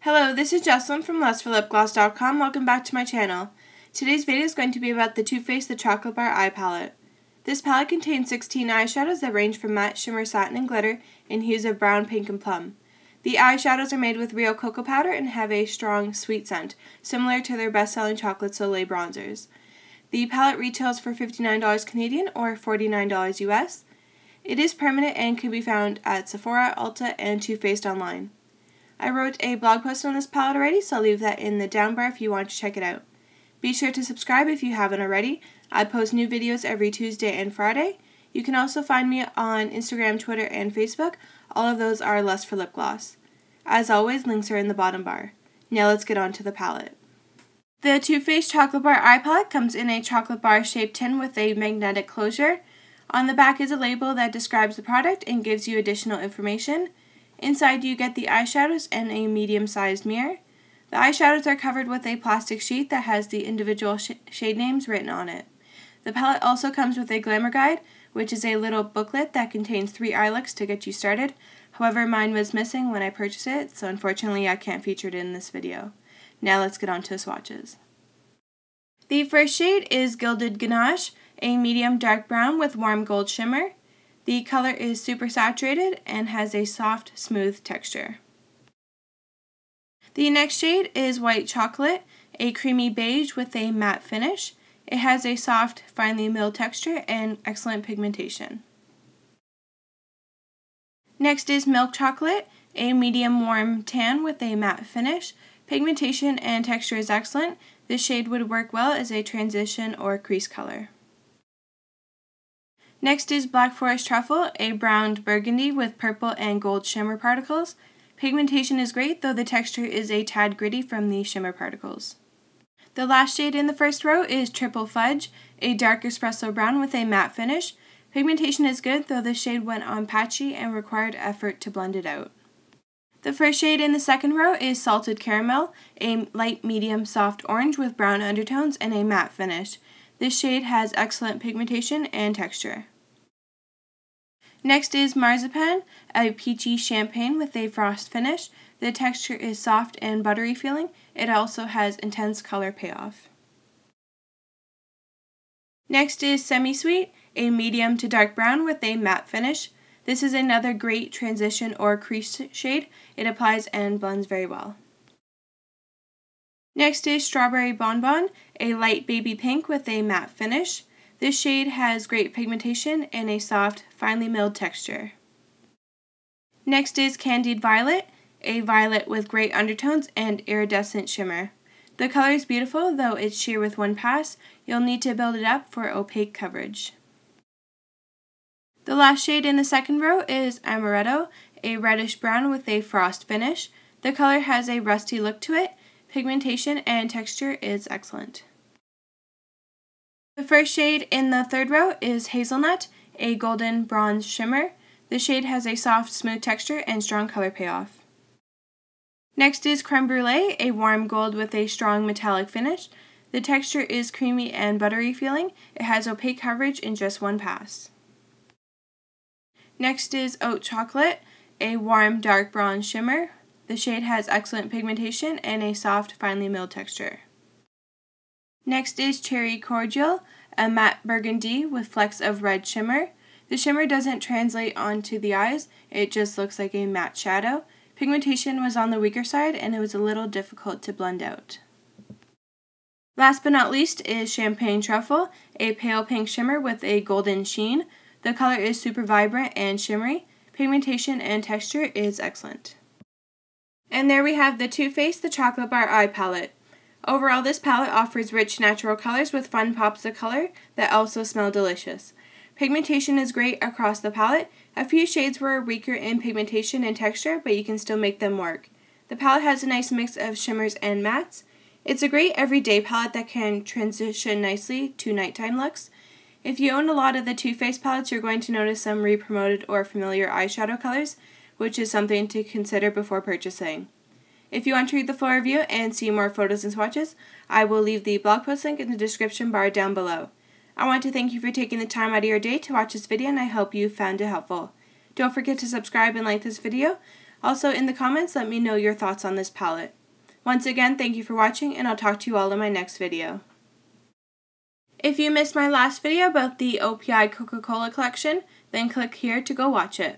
Hello, this is Jocelyn from lustforlipgloss.com. Welcome back to my channel. Today's video is going to be about the Too Faced The Chocolate Bar Eye Palette. This palette contains 16 eyeshadows that range from matte, shimmer, satin, and glitter in hues of brown, pink, and plum. The eyeshadows are made with real cocoa powder and have a strong, sweet scent, similar to their best-selling Chocolate Soleil bronzers. The palette retails for $59 Canadian or $49 US. It is permanent and can be found at Sephora, Ulta, and Too Faced online. I wrote a blog post on this palette already, so I'll leave that in the down bar if you want to check it out. Be sure to subscribe if you haven't already. I post new videos every Tuesday and Friday. You can also find me on Instagram, Twitter, and Facebook. All of those are Lust for Lip Gloss. As always, links are in the bottom bar. Now let's get on to the palette. The Too Faced Chocolate Bar Eye Palette comes in a chocolate bar shaped tin with a magnetic closure. On the back is a label that describes the product and gives you additional information. Inside you get the eyeshadows and a medium-sized mirror. The eyeshadows are covered with a plastic sheet that has the individual shade names written on it. The palette also comes with a glamour guide, which is a little booklet that contains 3 eye looks to get you started. However, mine was missing when I purchased it, so unfortunately I can't feature it in this video. Now let's get on to swatches. The first shade is Gilded Ganache, a medium dark brown with warm gold shimmer. The color is super saturated and has a soft, smooth texture. The next shade is White Chocolate, a creamy beige with a matte finish. It has a soft, finely milled texture and excellent pigmentation. Next is Milk Chocolate, a medium warm tan with a matte finish. Pigmentation and texture is excellent. This shade would work well as a transition or crease color. Next is Black Forest Truffle, a browned burgundy with purple and gold shimmer particles. Pigmentation is great, though the texture is a tad gritty from the shimmer particles. The last shade in the first row is Triple Fudge, a dark espresso brown with a matte finish. Pigmentation is good, though the shade went on patchy and required effort to blend it out. The first shade in the second row is Salted Caramel, a light medium soft orange with brown undertones and a matte finish. This shade has excellent pigmentation and texture. Next is Marzipan, a peachy champagne with a frost finish. The texture is soft and buttery feeling. It also has intense color payoff. Next is Semi-Sweet, a medium to dark brown with a matte finish. This is another great transition or crease shade. It applies and blends very well. Next is Strawberry Bonbon, a light baby pink with a matte finish. This shade has great pigmentation and a soft, finely milled texture. Next is Candied Violet, a violet with great undertones and iridescent shimmer. The color is beautiful, though it's sheer with one pass. You'll need to build it up for opaque coverage. The last shade in the second row is Amaretto, a reddish brown with a frost finish. The color has a rusty look to it. Pigmentation and texture is excellent. The first shade in the third row is Hazelnut, a golden bronze shimmer. The shade has a soft, smooth texture and strong color payoff. Next is Creme Brulee, a warm gold with a strong metallic finish. The texture is creamy and buttery feeling. It has opaque coverage in just one pass. Next is Oat Chocolate, a warm dark bronze shimmer. The shade has excellent pigmentation and a soft, finely milled texture. Next is Cherry Cordial, a matte burgundy with flecks of red shimmer. The shimmer doesn't translate onto the eyes, it just looks like a matte shadow. Pigmentation was on the weaker side and it was a little difficult to blend out. Last but not least is Champagne Truffle, a pale pink shimmer with a golden sheen. The color is super vibrant and shimmery. Pigmentation and texture is excellent. And there we have the Too Faced The Chocolate Bar Eye Palette. Overall, this palette offers rich natural colors with fun pops of color that also smell delicious. Pigmentation is great across the palette. A few shades were weaker in pigmentation and texture, but you can still make them work. The palette has a nice mix of shimmers and mattes. It's a great everyday palette that can transition nicely to nighttime looks. If you own a lot of the Too Faced palettes, you're going to notice some re-promoted or familiar eyeshadow colors, which is something to consider before purchasing. If you want to read the full review and see more photos and swatches, I will leave the blog post link in the description bar down below. I want to thank you for taking the time out of your day to watch this video, and I hope you found it helpful. Don't forget to subscribe and like this video. Also, in the comments, let me know your thoughts on this palette. Once again, thank you for watching, and I'll talk to you all in my next video. If you missed my last video about the OPI Coca-Cola collection, then click here to go watch it.